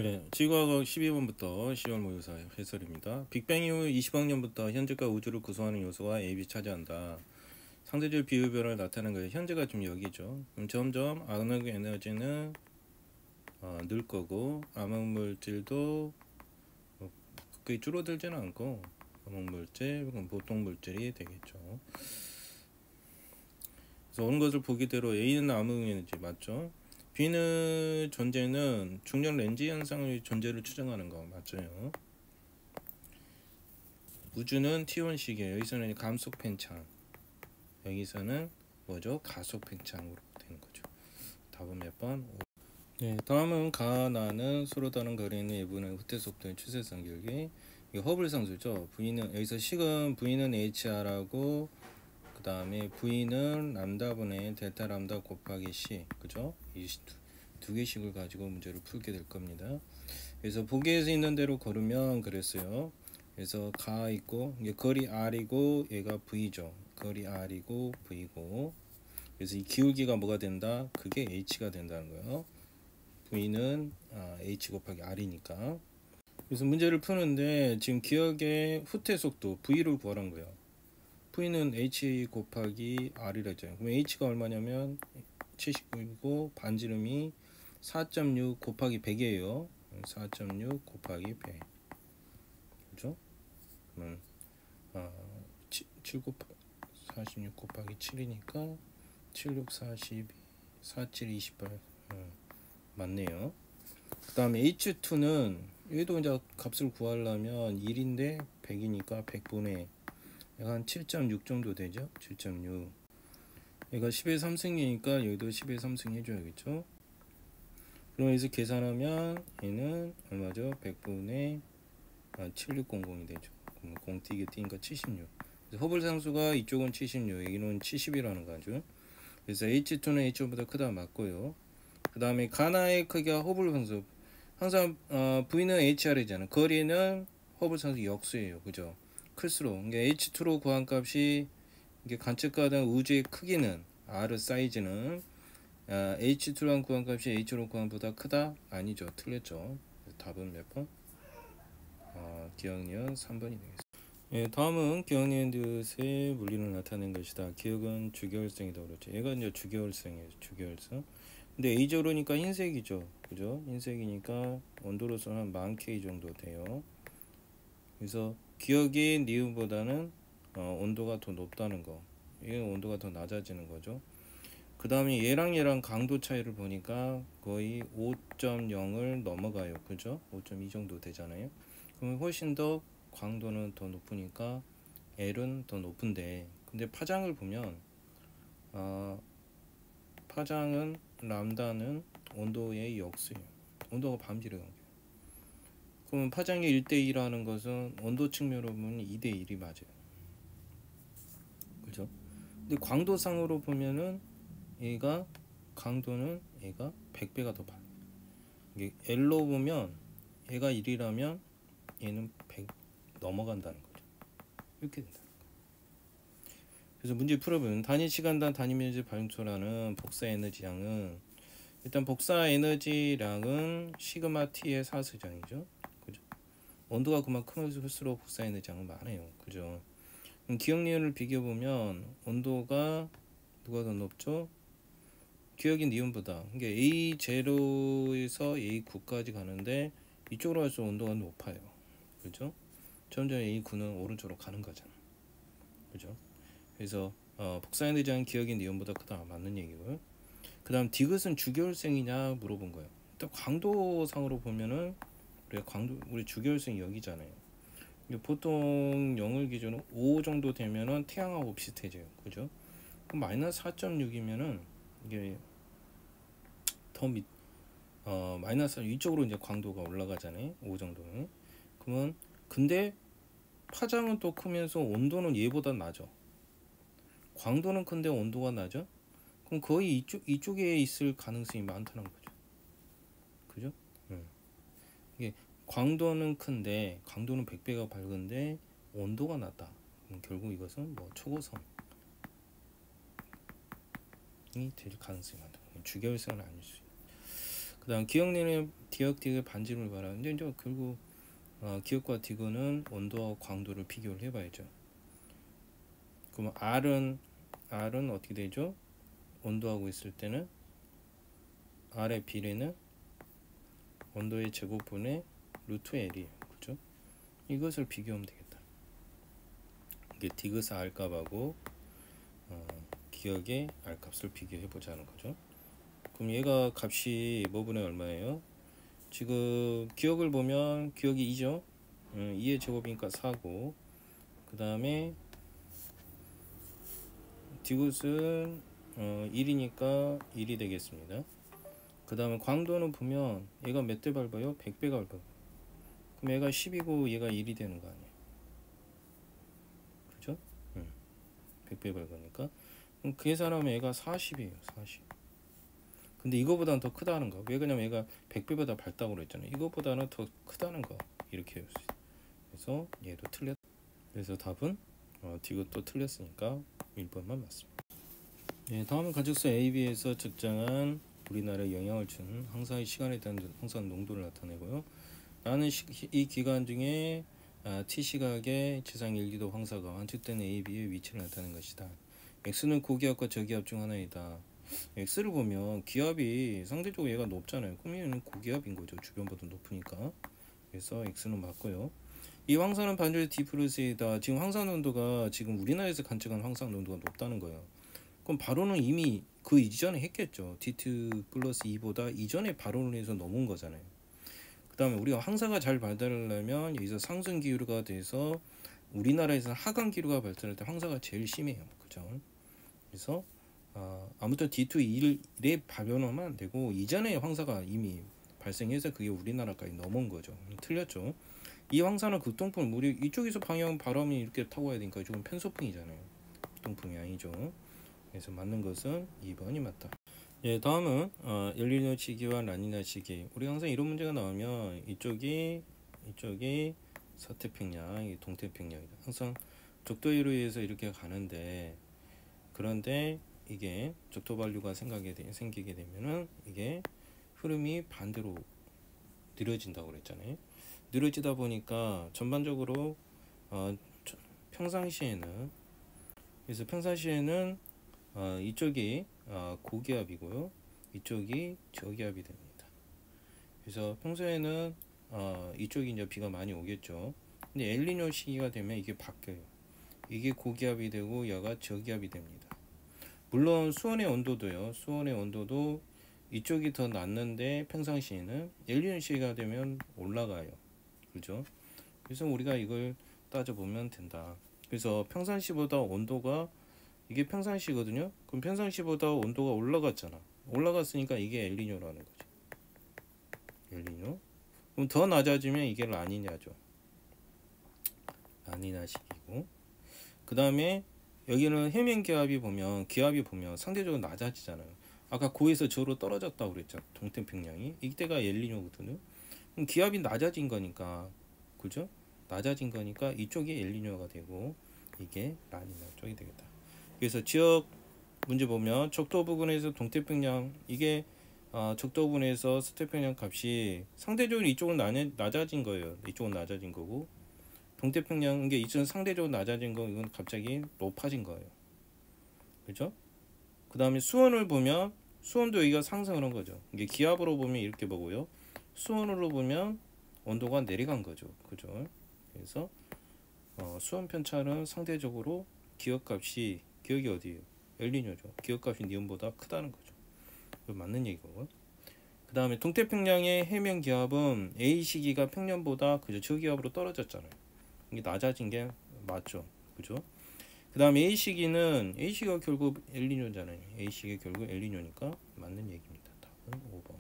네, 지구과학 12번부터 10월 모의고사 해설입니다. 빅뱅 이후 20억 년부터 현재가 우주를 구성하는 요소가 A, B 차지한다. 상대적 비율별을 나타내는 거예요. 현재가 좀 여기죠. 그럼 점점 암흑 에너지는 늘 거고 암흑물질도 거의 줄어들지는 않고 암흑물질, 보통 물질이 되겠죠. 그래서 오는 것을 보기대로 A는 암흑 에너지 맞죠? B는 존재는 중력 렌즈 현상의 존재를 추정하는 거 맞죠? 우주는 T1식이에요. 여기서는 감속 팽창, 여기서는 뭐죠? 가속 팽창으로 되는 거죠. 답은 몇 번? 네, 다음은 가나는 서로 다른 거리에 있는 예분의 후퇴 속도의 추세성 기울기. 이게 허블 상수죠. V는 여기서 식은 V는 HR하고 그 다음에 V는 람다분의 델타 람다 곱하기 C, 그죠? 이 두 개씩을 가지고 문제를 풀게 될 겁니다. 그래서 보기에서 있는 대로 걸으면 그랬어요. 그래서 가 있고 이게 거리 R이고 얘가 V죠. 거리 R이고 V고, 그래서 이 기울기가 뭐가 된다? 그게 H가 된다는 거예요. V는 H 곱하기 R이니까. 그래서 문제를 푸는데 지금 기억의 후퇴 속도 V를 구하란 거예요. V는 H 곱하기 R이라 했잖아요. 그럼 H가 얼마냐면 79이고 반지름이 4.6 곱하기 100이에요. 4.6 곱하기 100. 그죠? 그러면 7 곱하기 46 곱하기 7이니까 76 42 47 28 맞네요. 그 다음에 H2는 여기도 이제 값을 구하려면 1인데 100이니까 100분의 한 7.6 정도 되죠. 7.6. 얘가 10의 3승이니까 여기도 10의 3승 해줘야겠죠. 그럼 여기서 계산하면 얘는 얼마죠? 100분의 7600이 되죠. 그럼 0 띄게 띄니까 76. 그래서 허블 상수가 이쪽은 76, 여기는 70이라는 거죠. 그래서 H2는 H1보다 크다 맞고요. 그 다음에 가나의 크기가 허블 상수. 항상 V는 HR이잖아요. 거리는 허블 상수 역수예요. 그죠? 클수록. 그러니까 H2로 구한 값이 이게 관측가당 우주의 크기는 R 사이즈는 H2랑 구한 값이 H로 구한 보다 크다? 아니죠. 틀렸죠. 답은 몇 번? 기억니은 3번이 되겠습니다. 예, 다음은 기억니은듯의 물리를 나타낸 것이다. 기억은 주기혈성이다 그렇죠. 얘가 이제 주기혈성이에요. 주기혈성. 근데 A저로니까 흰색이죠. 그죠? 흰색이니까 온도로서는 한 10,000K 정도 돼요. 그래서 기억이 니은보다는 온도가 더 높다는 거. 이게 온도가 더 낮아지는 거죠. 그 다음에 얘랑 강도 차이를 보니까 거의 5.0을 넘어가요. 그죠? 5.2 정도 되잖아요. 그러면 훨씬 더 광도는 더 높으니까 L은 더 높은데, 근데 파장을 보면 파장은 람다는 온도의 역수예요. 온도가 반비례 관계예요. 그러면 파장이 1대2라는 것은 온도 측면으로 보면 2대1이 맞아요. 그죠? 근데 광도상으로 보면은 얘가 강도는 얘가 100배가 더 많아요. 이게 L로 보면 얘가 1이라면 얘는 100 넘어간다는 거죠. 이렇게 된다. 그래서 문제 풀어보면 단위 시간당 단위 면적 발생초라는 복사 에너지 양은, 일단 복사 에너지량은 시그마 t의 4승장이죠. 그죠? 온도가 그만큼 클수록 복사 에너지 양은 많아요. 그죠? 기억니은을 비교해보면 온도가 누가 더 높죠? 기억이 니은보다. 그러니까 A0에서 A9까지 가는데 이쪽으로 갈수록 온도가 높아요. 그죠? 점점 A9는 오른쪽으로 가는 거잖아. 그죠? 그래서 복사 에너지는 기억이 니은보다 크다 맞는 얘기고요. 그 다음 디귿은 주기혈성이냐 물어본 거예요. 일단 광도상으로 보면은 우리 주기혈성이 여기잖아요. 보통 0을 기준으로 5 정도 되면은 태양하고 비슷해져요. 그죠? 그럼 마이너스 4.6이면은 이게 더 마이너스 이쪽으로 이제 광도가 올라가잖아요. 5 정도는. 그러면 근데 파장은 또 크면서 온도는 얘보다 낮아. 광도는 큰데 온도가 낮아? 그럼 거의 이쪽에 있을 가능성이 많다는 거죠. 그죠? 이게 광도는 큰데 강도는 100배가 밝은데 온도가 낮다. 그럼 결국 이것은 뭐 초고성이 될 가능성이 많다. 주기혈성은 아닐 수 있다. 그다음 기억 내내 기억 디귿 반지름을 말하는데 이제 결국 기억과 디귿은 온도와 광도를 비교를 해봐야죠. 그럼 R은 어떻게 되죠? 온도하고 있을 때는 R의 비례는 온도의 제곱분의 루트 L이에요. 그죠? 이것을 비교하면 되겠다. 이게 디귿 R 값하고 기억의 R 값을 비교해 보자는 거죠. 그럼 얘가 값이 뭐분의 얼마예요? 지금 기억을 보면 기억이 2죠. 2의 제곱이니까 4고, 그 다음에 디귿은 1이니까 1이 되겠습니다. 그 다음에 광도는 보면 얘가 몇 대 밟아요? 100배가 밟아요. 그럼 얘가 10이고 얘가 1이 되는 거 아니에요? 그죠? 100배 밟으니까. 그럼 계산하면 얘가 40이에요. 40. 근데 이거보다는 더 크다는 거. 왜 그러냐면 얘가 100배보다 밝다고 그랬잖아요. 이거보다는 더 크다는 거. 이렇게 해볼 수 있어요. 그래서 얘도 틀렸. 그래서 답은 디귿도 틀렸으니까 1번만 맞습니다. 네, 다음은 가직수 AB에서 측정한 우리나라에 영향을 주는 항상의 시간에 대한 항상 농도를 나타내고요. 나는 이 기간 중에 T시각의 지상 1기도 황사가 관측된 AB의 위치를 나타낸 것이다. X는 고기압과 저기압 중 하나이다. X를 보면 기압이 상대적으로 얘가 높잖아요. 그럼 얘는 고기압인 거죠. 주변보다 높으니까. 그래서 X는 맞고요. 이 황사는 반지름 D 플러스 A다. 지금 황사 농도가 지금 우리나라에서 관측한 황사 농도가 높다는 거예요. 그럼 바로는 이미 그 이전에 했겠죠. D2 플러스 2보다 이전에 바로를 해서 넘은 거잖아요. 그 다음에 우리가 황사가 잘 발달하려면 여기서 상승 기류가 돼서 우리나라에서 하강 기류가 발달할 때 황사가 제일 심해요. 그죠? 그래서 아무튼 D2 1에 발현하면 안 되고 이전에 황사가 이미 발생해서 그게 우리나라까지 넘은 거죠. 틀렸죠. 이 황사는 극동풍, 우리 이쪽에서 방향 바람이 이렇게 타고 와야 되니까 조금 편소풍이잖아요. 극동풍이 아니죠. 그래서 맞는 것은 2번이 맞다. 예, 다음은 엘니뇨 시기와 라니냐 시기. 우리 항상 이런 문제가 나오면 이쪽이 서태평양, 이 동태평양이다. 항상 적도에 의해서 이렇게 가는데, 그런데 이게 적도 반류가 생기게 되면은 이게 흐름이 반대로 느려진다고 그랬잖아요. 느려지다 보니까 전반적으로 평상시에는 이쪽이 고기압이고요, 이쪽이 저기압이 됩니다. 그래서 평소에는 이쪽이 이제 비가 많이 오겠죠. 근데 엘니뇨 시기가 되면 이게 바뀌어요. 이게 고기압이 되고 얘가 저기압이 됩니다. 물론 수온의 온도도 이쪽이 더 낮는데 평상시에는 엘니뇨 시기가 되면 올라가요. 그죠? 그래서 우리가 이걸 따져보면 된다. 그래서 평상시보다 온도가, 이게 평상시거든요. 그럼 평상시보다 온도가 올라갔잖아. 올라갔으니까 이게 엘니뇨라는 거죠. 엘니뇨. 그럼 더 낮아지면 이게 라니냐죠. 라니냐 시기고. 그 다음에 여기는 해면 기압이 보면 상대적으로 낮아지잖아요. 아까 고에서 저로 떨어졌다고 그랬죠. 동태평양이. 이때가 엘니뇨거든요. 그럼 기압이 낮아진 거니까, 그죠? 낮아진 거니까 이쪽이 엘니뇨가 되고 이게 라니냐 쪽이 되겠다. 그래서 지역 문제 보면 적도 부근에서 동태평양, 이게 적도 부근에서 서태평양 값이 상대적으로 이쪽은 낮아진 거예요. 이쪽은 낮아진 거고, 동태평양 게 이쪽은 상대적으로 낮아진 거, 이건 갑자기 높아진 거예요. 그죠? 그 다음에 수온을 보면 수온도 여기가 상승을 한 거죠. 이게 기압으로 보면 이렇게 보고요, 수온으로 보면 온도가 내려간 거죠. 그죠? 그래서 수온 편차는 상대적으로 기억이 어디예요? 엘니뇨죠. 기억값이 니온보다 크다는 거죠. 맞는 얘기고. 그 다음에 동태평양의 해면 기압은 A 시기가 평년보다 그저 저기압으로 떨어졌잖아요. 이게 낮아진 게 맞죠. 그죠? 그 다음에 A 시기가 결국 엘니뇨잖아요. A 시기가 결국 엘니뇨니까 맞는 얘기입니다. 답은 5번.